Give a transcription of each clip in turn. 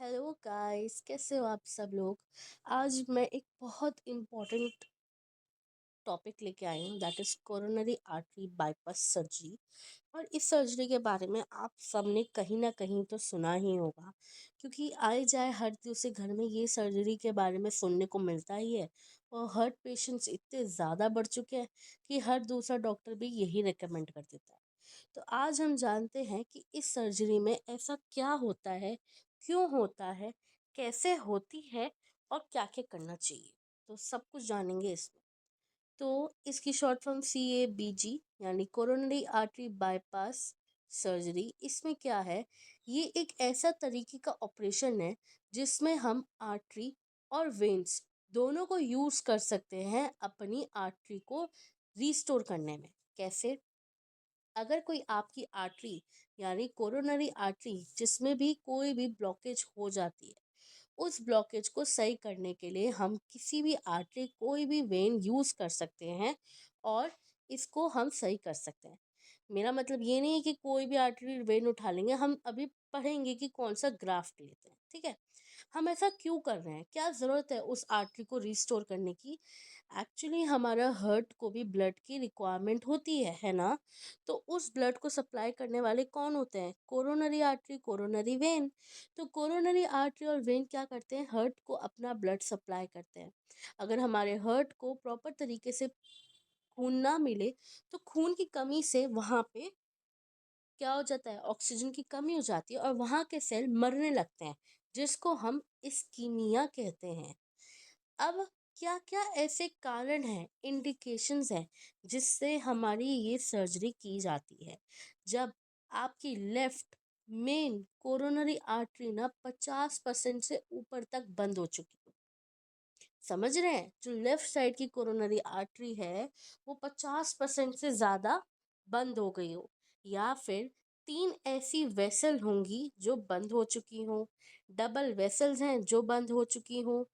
Hello guys, कैसे हो आप सब लोग। आज मैं एक बहुत इम्पोर्टेंट टॉपिक लेके आई हूँ, that is coronary artery bypass surgery. और इस सर्जरी के बारे में आप सबने कहीं ना कहीं तो सुना ही होगा, क्योंकि आए जाए हर दूसरे घर में ये सर्जरी के बारे में सुनने को मिलता ही है। और हार्ट पेशेंट्स इतने ज़्यादा बढ़ चुके हैं कि हर दूसरा डॉक्टर भी यही रेकमेंड कर देता है। तो आज हम जानते हैं कि इस सर्जरी में ऐसा क्या होता है, क्यों होता है, कैसे होती है और क्या क्या करना चाहिए। तो सब कुछ जानेंगे इसमें। तो इसकी शॉर्ट फॉर्म CABG यानी कोरोनरी आर्टरी बाईपास सर्जरी। इसमें क्या है, ये एक ऐसा तरीके का ऑपरेशन है जिसमें हम आर्टरी और वेन्स दोनों को यूज़ कर सकते हैं अपनी आर्टरी को रिस्टोर करने में। कैसे? अगर कोई आपकी आर्टरी यानी कोरोनरी आर्टरी जिसमें भी कोई भी ब्लॉकेज हो जाती है, उस ब्लॉकेज को सही करने के लिए हम किसी भी आर्टरी कोई भी वेन यूज़ कर सकते हैं और इसको हम सही कर सकते हैं। मेरा मतलब ये नहीं है कि कोई भी आर्टरी वेन उठा लेंगे, हम अभी पढ़ेंगे कि कौन सा ग्राफ्ट लेते हैं, ठीक है। हम ऐसा क्यों कर रहे हैं, क्या ज़रूरत है उस आर्टरी को रिस्टोर करने की। एक्चुअली हमारा हार्ट को भी ब्लड की रिक्वायरमेंट होती है ना। तो उस ब्लड को सप्लाई करने वाले कौन होते हैं? Coronary artery, coronary when. तो कोरोनरी आर्टरी और वेन क्या करते हैं, हार्ट को अपना ब्लड सप्लाई करते हैं। अगर हमारे हार्ट को प्रॉपर तरीके से खून ना मिले तो खून की कमी से वहाँ पे क्या हो जाता है, ऑक्सीजन की कमी हो जाती है और वहाँ के सेल मरने लगते हैं, जिसको हम इस्कीमिया कहते हैं। अब क्या क्या ऐसे कारण हैं, इंडिकेशंस हैं जिससे हमारी ये सर्जरी की जाती है? जब आपकी लेफ्ट मेन कोरोनरी आर्टरी ना 50% से ऊपर तक बंद हो चुकी हो। समझ रहे हैं? जो लेफ्ट साइड की कोरोनरी आर्टरी है वो 50% से ज़्यादा बंद हो गई हो, या फिर 3 ऐसी वेसल होंगी जो बंद हो चुकी हों, डबल वेसल्स हैं जो बंद हो चुकी हों।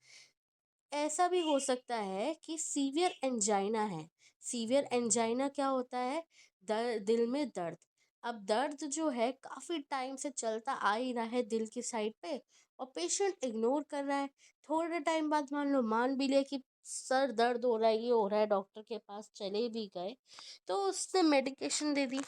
ऐसा भी हो सकता है कि सीवियर एंजाइना है। सीवियर एंजाइना क्या होता है? दिल में दर्द। अब दर्द जो है काफ़ी टाइम से चलता आ ही रहा है दिल की साइड पे, और पेशेंट इग्नोर कर रहा है। थोड़े टाइम बाद मान भी ले कि सर दर्द हो रहा है, ये हो रहा है, डॉक्टर के पास चले भी गए, तो उसने मेडिकेशन दे दी।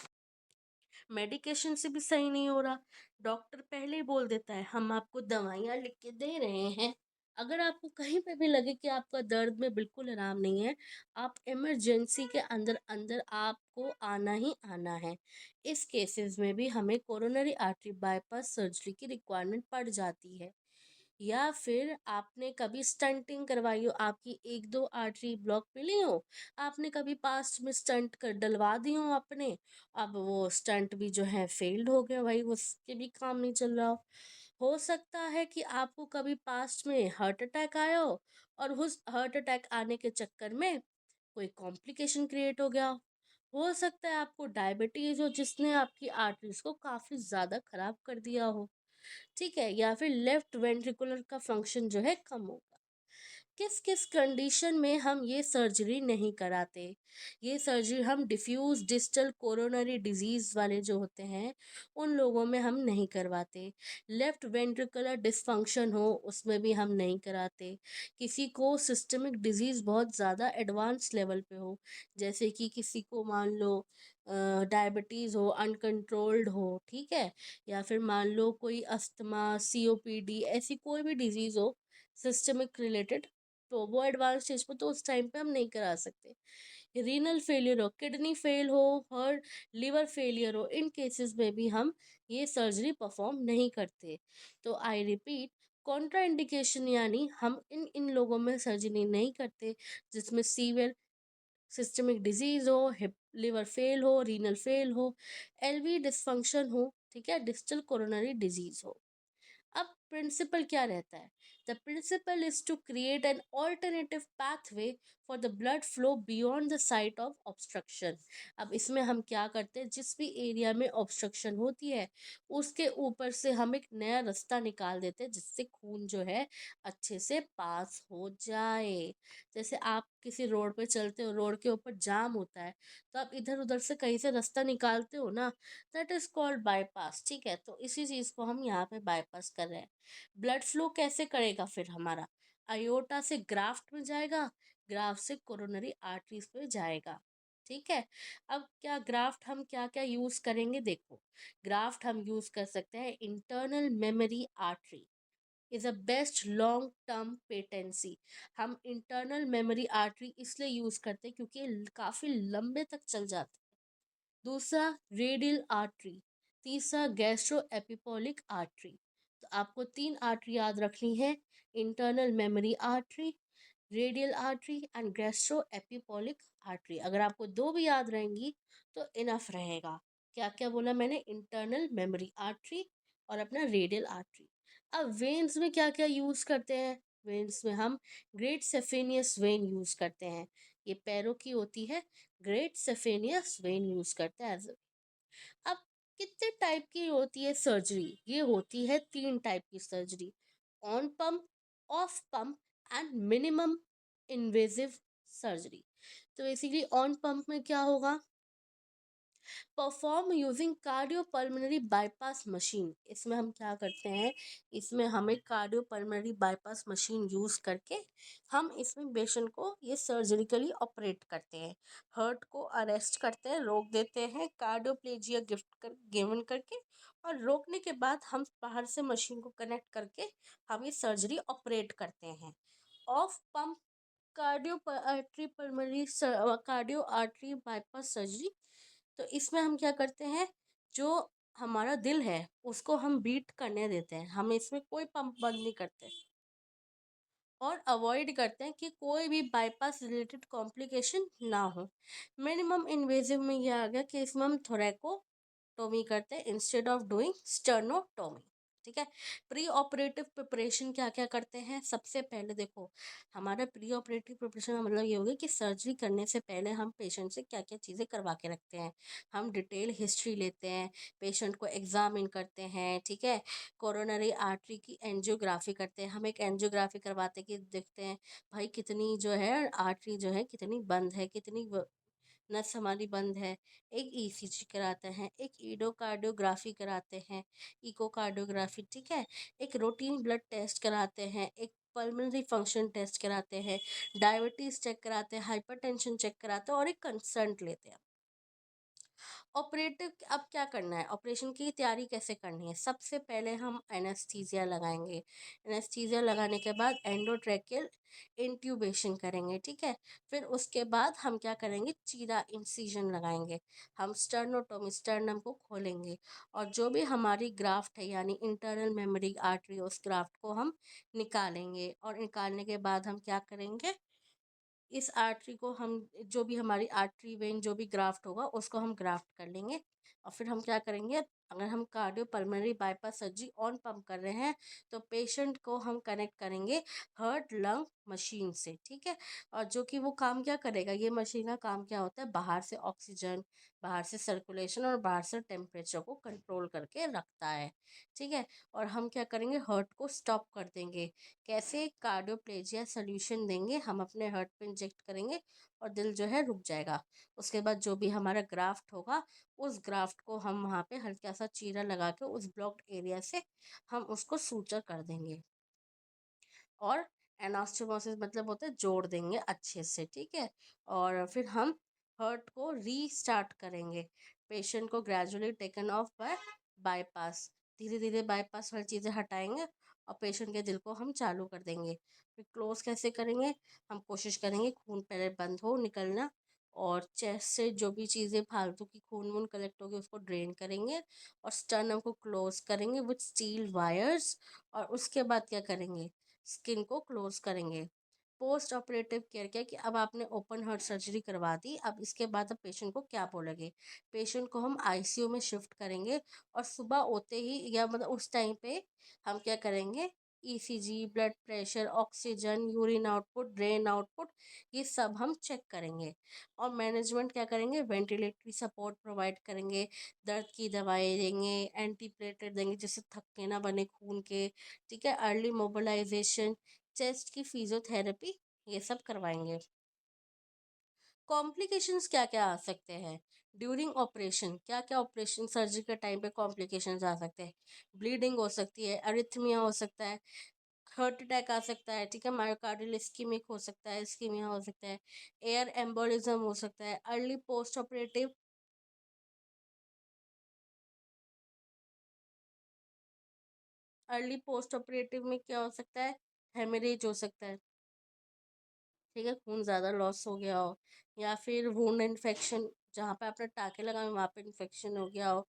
मेडिकेशन से भी सही नहीं हो रहा, डॉक्टर पहले ही बोल देता है हम आपको दवाइयाँ लिख के दे रहे हैं। अगर आपको कहीं पे भी लगे कि आपका दर्द में बिल्कुल आराम नहीं है, आप इमरजेंसी के अंदर अंदर आपको आना ही आना है। इस केसेस में भी हमें कोरोनरी आर्टरी बाईपास सर्जरी की रिक्वायरमेंट पड़ जाती है। या फिर आपने कभी स्टंटिंग करवाई हो, आपकी एक दो आर्टरी ब्लॉक मिली हो, आपने कभी पास्ट में स्टंट कर डलवा दी हो अपने, अब वो स्टंट भी जो है फेल्ड हो गया, भाई उसके भी काम नहीं चल रहा हो सकता है कि आपको कभी पास्ट में हार्ट अटैक आया और उस हार्ट अटैक आने के चक्कर में कोई कॉम्प्लिकेशन क्रिएट हो सकता है आपको डायबिटीज हो जिसने आपकी आर्टरीज को काफी ज्यादा खराब कर दिया हो, ठीक है। या फिर लेफ्ट वेंट्रिकुलर का फंक्शन जो है कम होगा। किस किस कंडीशन में हम ये सर्जरी नहीं कराते? ये सर्जरी हम डिफ्यूज डिस्टल कोरोनरी डिजीज वाले जो होते हैं उन लोगों में हम नहीं करवाते। लेफ्ट वेंट्रिकुलर डिसफंक्शन हो उसमें भी हम नहीं कराते। किसी को सिस्टमिक डिजीज बहुत ज़्यादा एडवांस लेवल पे हो, जैसे कि किसी को मान लो डायबिटीज़ हो, अनकंट्रोल्ड हो, ठीक है, या फिर मान लो कोई अस्थमा, COPD, ऐसी कोई भी डिजीज़ हो सिस्टमिक रिलेटेड, तो वो एडवांस स्टेज पर तो उस टाइम पे हम नहीं करा सकते। रीनल फेलियर हो, किडनी फेल हो और लिवर फेलियर हो, इन केसेस में भी हम ये सर्जरी परफॉर्म नहीं करते। तो आई रिपीट, कॉन्ट्रा इंडिकेशन यानी हम इन इन लोगों में सर्जरी नहीं करते जिसमें सीवियर सिस्टमिक डिजीज हो, हिप लिवर फेल हो, रीनल फेल हो, LV डिसफंक्शन हो, ठीक है, डिस्टल कोरोनरी डिजीज हो। अब प्रिंसिपल क्या रहता है? The principle is to create an alternative pathway for the blood flow beyond the site of obstruction. अब इसमें हम क्या करते हैं, जिस भी एरिया में ऑब्स्ट्रक्शन होती है उसके ऊपर से हम एक नया रास्ता निकाल देते हैं जिससे खून जो है अच्छे से पास हो जाए। जैसे आप किसी रोड पे चलते हो, रोड के ऊपर जाम होता है, तो आप इधर उधर से कहीं से रास्ता निकालते हो ना, दैट इज कॉल्ड बाईपास, ठीक है। तो इसी चीज को हम यहाँ पे बाईपास कर रहे हैं। ब्लड फ्लो कैसे करेगा फिर हमारा, अयोटा से ग्राफ्ट में जाएगा, ग्राफ्ट से कोरोनरी आर्टरीज पे जाएगा। ठीक है। अब क्या ग्राफ्ट हम क्या क्या यूज करेंगे, देखो ग्राफ्ट हम यूज कर सकते हैं internal mammary artery is a best long term patency. हम इंटरनल मेमोरी आर्टरी इसलिए यूज करते हैं क्योंकि ये काफी लंबे तक चल जाते हैं। दूसरा रेडियल आर्टरी, तीसरा गैस्ट्रो एपिपोलिक आर्टरी। तो आपको तीन आर्टरी याद रखनी है, internal mammary artery, radial artery and gastroepiploic artery. अगर आपको दो भी याद रहेंगी तो इनफ रहेगा। क्या क्या बोला मैंने, इंटरनल मेमोरी आर्टरी और अपना रेडियल आर्टरी। अब वेन्स में क्या क्या यूज करते हैं, वेन्स में हम ग्रेट सेफेनियस वेन यूज करते हैं, ये पैरों की होती है, ग्रेट सेफेनियस वेन यूज करते हैं अब कितने टाइप की होती है सर्जरी, ये होती है तीन टाइप की surgery, on pump, of pump and minimum invasive surgery. तो बेसिकली ऑन पंप में क्या होगा, perform using cardiopulmonary bypass machine. इसमें हम क्या करते हैं, इसमें हमें कार्डियोपल्मोनरी बाईपास मशीन यूज करके हम इसमें पेशेंट को ये सर्जरिकली ऑपरेट करते हैं, हार्ट को अरेस्ट करते हैं, रोक देते हैं कार्डियोप्लेजिया गिवन करके, और रोकने के बाद हम बाहर से मशीन को कनेक्ट करके हम ये सर्जरी ऑपरेट करते हैं। Of pump cardio artery pulmonary cardio artery bypass surgery. तो इसमें हम क्या करते हैं, जो हमारा दिल है उसको हम बीट करने देते हैं, हम इसमें कोई पंप बंद नहीं करते और अवॉइड करते हैं कि कोई भी बाईपास रिलेटेड कॉम्प्लिकेशन ना हो। मिनिमम इन्वेजिव में यह आ गया कि इसमें हम थोरैकोटोमी करते हैं इंस्टेड ऑफ डूइंग स्टर्नोटोमी। ठीक है। प्री ऑपरेटिव प्रिपरेशन क्या क्या करते हैं, सबसे पहले देखो हमारा प्री ऑपरेटिव प्रिपरेशन का मतलब ये होगा कि सर्जरी करने से पहले हम पेशेंट से क्या क्या चीज़ें करवा के रखते हैं, हम डिटेल हिस्ट्री लेते हैं, पेशेंट को एग्जामिन करते हैं। ठीक है। कोरोनरी आर्टरी की एंजियोग्राफी करते हैं, हम एक एंजियोग्राफी करवाते हैं कि देखते हैं भाई कितनी जो है आर्टरी जो है कितनी बंद है, कितनी नस हमारी बंद है। एक ईसीजी कराते हैं, एक ईडोकार्डियोग्राफी कराते हैं, इकोकार्डियोग्राफी। ठीक है। एक रूटीन ब्लड टेस्ट कराते हैं, एक पल्मोनरी फंक्शन टेस्ट कराते हैं, डायबिटीज चेक कराते हैं, हाइपरटेंशन चेक कराते हैं और एक कंसल्ट लेते हैं। ऑपरेटिव अब क्या करना है, ऑपरेशन की तैयारी कैसे करनी है, सबसे पहले हम एनेस्थीसिया लगाएंगे, एनेस्थीसिया लगाने के बाद एंडोट्रेकियल इंट्यूबेशन करेंगे। ठीक है। फिर उसके बाद हम क्या करेंगे, चीरा इंसिजन लगाएंगे, हम स्टर्नोटोमी स्टर्नम को खोलेंगे और जो भी हमारी ग्राफ्ट है यानी इंटरनल मेमोरी आर्टरी उस ग्राफ्ट को हम निकालेंगे, और निकालने के बाद हम क्या करेंगे, इस आर्टरी को हम जो भी हमारी आर्टरी वेन जो भी ग्राफ्ट होगा उसको हम ग्राफ्ट कर लेंगे। और फिर हम क्या करेंगे, अगर हम cardio pulmonary bypass surgery on pump कर रहे हैं तो पेशेंट को हम कनेक्ट करेंगे हार्ट लंग मशीन से। ठीक है। और जो कि वो काम क्या करेगा, ये मशीन का काम क्या होता है, बाहर से ऑक्सीजन, बाहर से सर्कुलेशन और बाहर से टेम्परेचर को कंट्रोल करके रखता है। ठीक है। और हम क्या करेंगे, हार्ट को स्टॉप कर देंगे, कैसे, कार्डियोप्लेजिया सोल्यूशन देंगे, हम अपने हार्ट पे इंजेक्ट करेंगे और दिल जो है रुक जाएगा। उसके बाद जो भी हमारा ग्राफ्ट होगा उस ग्राफ्ट को हम वहाँ पे हल्का सा चीरा लगा के उस ब्लॉक्ड एरिया से हम उसको सूचर कर देंगे और एनास्टोमोसिस मतलब होता है जोड़ देंगे अच्छे से। ठीक है। और फिर हम हार्ट को रीस्टार्ट करेंगे, पेशेंट को gradually taken off by bypass, धीरे धीरे बाईपास वाली चीज़ें हटाएंगे और पेशेंट के दिल को हम चालू कर देंगे। फिर क्लोज कैसे करेंगे, हम कोशिश करेंगे खून पहले बंद हो निकलना, और चेस्ट से जो भी चीज़ें फालतू की खून वून कलेक्ट होगी उसको ड्रेन करेंगे और स्टर्नम को क्लोज करेंगे विथ स्टील वायर्स। और उसके बाद क्या करेंगे, स्किन को क्लोज करेंगे। पोस्ट ऑपरेटिव केयर क्या कि अब आपने ओपन हार्ट सर्जरी करवा दी, अब इसके बाद अब पेशेंट को क्या बोलेंगे, पेशेंट को हम आईसीयू में शिफ्ट करेंगे और सुबह होते ही या मतलब उस टाइम पे हम क्या करेंगे, ECG, blood pressure, oxygen, urine output, drain output, ये सब हम चेक करेंगे। और मैनेजमेंट क्या करेंगे, वेंटिलेटरी सपोर्ट प्रोवाइड करेंगे, दर्द की दवाएं देंगे, एंटीप्लेटलेट देंगे जिससे थक्के ना बने खून के। ठीक है। अर्ली मोबिलाइजेशन, चेस्ट की फिजियोथेरेपी, ये सब करवाएंगे। कॉम्प्लिकेशंस क्या क्या आ सकते हैं, ड्यूरिंग ऑपरेशन क्या क्या ऑपरेशन सर्जरी के टाइम पे कॉम्प्लिकेशंस आ सकते हैं? ब्लीडिंग हो सकती है, अरिथमिया हो सकता है, हार्ट अटैक आ सकता है, ठीक है, मायोकार्डियल इस्कीमिक हो सकता है, इस्कीमिया हो सकता है, एयर एम्बोलिज्म हो सकता है, अर्ली पोस्ट ऑपरेटिव में क्या हो सकता है? हेमरेज हो सकता है, ठीक है, खून ज़्यादा लॉस हो गया हो, या फिर वुंड इन्फेक्शन, जहाँ पे आपने टाँके लगाए वहाँ पे इन्फेक्शन हो गया हो,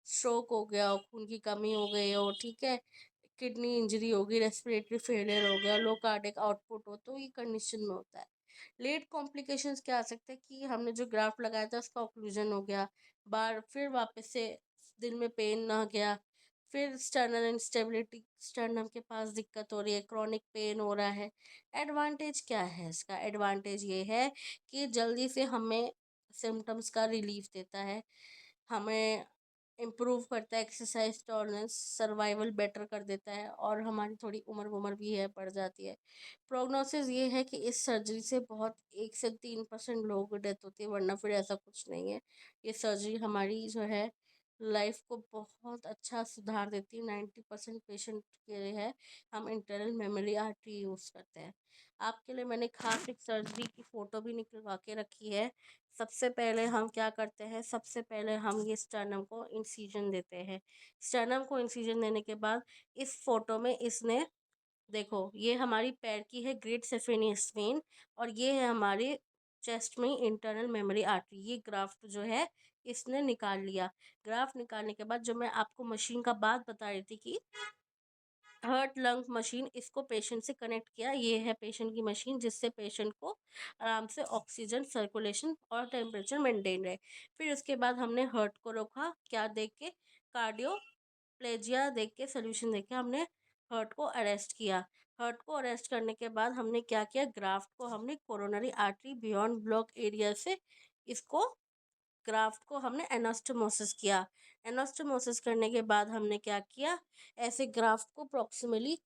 स्ट्रोक हो गया हो, खून की कमी हो गई हो, ठीक है, किडनी इंजरी होगी, रेस्पिरेटरी फेलियर हो गया, लो कार्डिक आउटपुट हो, तो ये कंडीशन में होता है। लेट कॉम्प्लिकेशंस क्या आ सकते हैं कि हमने जो ग्राफ्ट लगाया था उसका ऑक्लूजन हो गया, बार फिर वापस से दिल में पेन ना गया, फिर स्टर्नल इंस्टेबिलिटी, स्टर्नम के पास दिक्कत हो रही है, क्रॉनिक पेन हो रहा है। एडवांटेज क्या है इसका? एडवांटेज ये है कि जल्दी से हमें सिम्टम्स का रिलीफ देता है, हमें इम्प्रूव करता है, एक्सरसाइज टॉलरेंस, सर्वाइवल बेटर कर देता है, और हमारी थोड़ी उम्र उम्र भी है बढ़ जाती है। प्रोग्नोसिस ये है कि इस सर्जरी से बहुत 1 से 3% लोगों की डेथ होती है, वरना फिर ऐसा कुछ नहीं है। ये सर्जरी हमारी जो है लाइफ को बहुत अच्छा सुधार देती है। 90% पेशेंट के लिए है, हम इंटरनल मेमोरी आर्टरी यूज़ करते हैं। आपके लिए मैंने खास एक सर्जरी की फ़ोटो भी निकलवा के रखी है। सबसे पहले हम क्या करते हैं, सबसे पहले हम ये स्टर्नम को इंसिजन देते हैं। स्टर्नम को इंसिजन देने के बाद इस फोटो में इसने, देखो ये हमारी पैर की है ग्रेट सेफेनियस वेन, और ये है हमारे चेस्ट में इंटरनल मेमोरी आर्टरी। ये ग्राफ्ट जो है इसने निकाल लिया। ग्राफ्ट निकालने के बाद जो मैं आपको मशीन का बात बता रही थी कि हार्ट लंग मशीन, इसको पेशेंट से कनेक्ट किया। ये है पेशेंट की मशीन जिससे पेशेंट को आराम से ऑक्सीजन सर्कुलेशन और टेम्परेचर मेंटेन रहे। फिर उसके बाद हमने हार्ट को रोका, क्या देख के? कार्डियो प्लेजिया देख के, सोल्यूशन देख के हमने हार्ट को अरेस्ट किया। हार्ट को अरेस्ट करने के बाद हमने क्या किया? ग्राफ्ट को हमने coronary artery beyond block area से, इसको ग्राफ्ट को हमने एनास्टोमोसिस किया। एनास्टोमोसिस करने के बाद हमने क्या किया? ऐसे ग्राफ्ट को प्रॉक्सिमली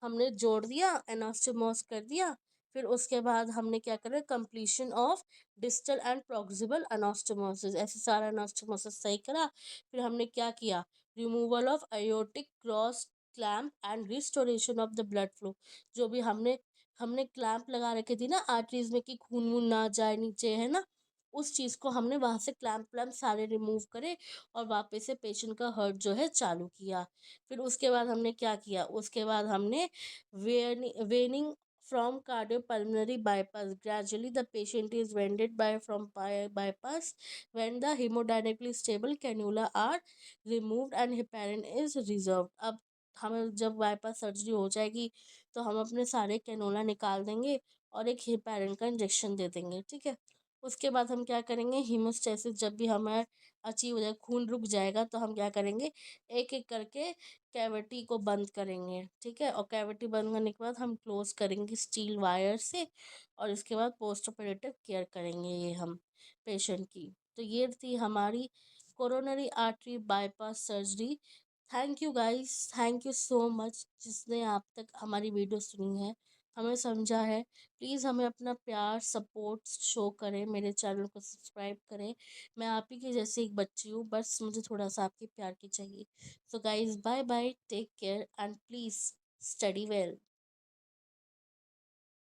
हमने जोड़ दिया, एनास्टोमोस कर दिया। फिर उसके बाद हमने क्या करा? Completion of distal end proximal anastomosis, ऐसे सारा एनास्टोमोसिस सही करा। फिर हमने क्या किया? Removal of aortic cross clamp and restoration of the blood flow. जो भी हमने हमने क्लैम्प लगा रखे थी ना आर्टरीज में कि खून वून ना जाए नीचे, है ना, उस चीज़ को हमने वहाँ से क्लैम्प व्लैम्प सारे रिमूव करे, और वापस से पेशेंट का हार्ट जो है चालू किया। फिर उसके बाद हमने क्या किया? उसके बाद हमने वेनिंग from cardiopulmonary bypass. Gradually, the patient is wended by from bypass when the hemodynamically stable cannula are removed and heparin is reserved. अब हमें जब बाईपास सर्जरी हो जाएगी तो हम अपने सारे कैनोला निकाल देंगे और एक हेपारिन का इंजेक्शन दे देंगे, ठीक है। उसके बाद हम क्या करेंगे? हीमोस्टेसिस जब भी हमें अचीव हो जाए, खून रुक जाएगा, तो हम क्या करेंगे? एक एक करके कैविटी को बंद करेंगे, ठीक है, और कैविटी बंद करने के बाद हम क्लोज करेंगे स्टील वायर से, और इसके बाद पोस्ट ऑपरेटिव केयर करेंगे ये हम पेशेंट की। तो ये थी हमारी coronary artery bypass surgery. Thank you guys, thank you so much जिसने आप तक हमारी वीडियो सुनी है, हमें समझा है। प्लीज़ हमें अपना प्यार सपोर्ट शो करें, मेरे चैनल को सब्सक्राइब करें। मैं आप ही की जैसे एक बच्ची हूँ, बस मुझे थोड़ा सा आपके प्यार की चाहिए। So guys, bye bye, take care, and please study well.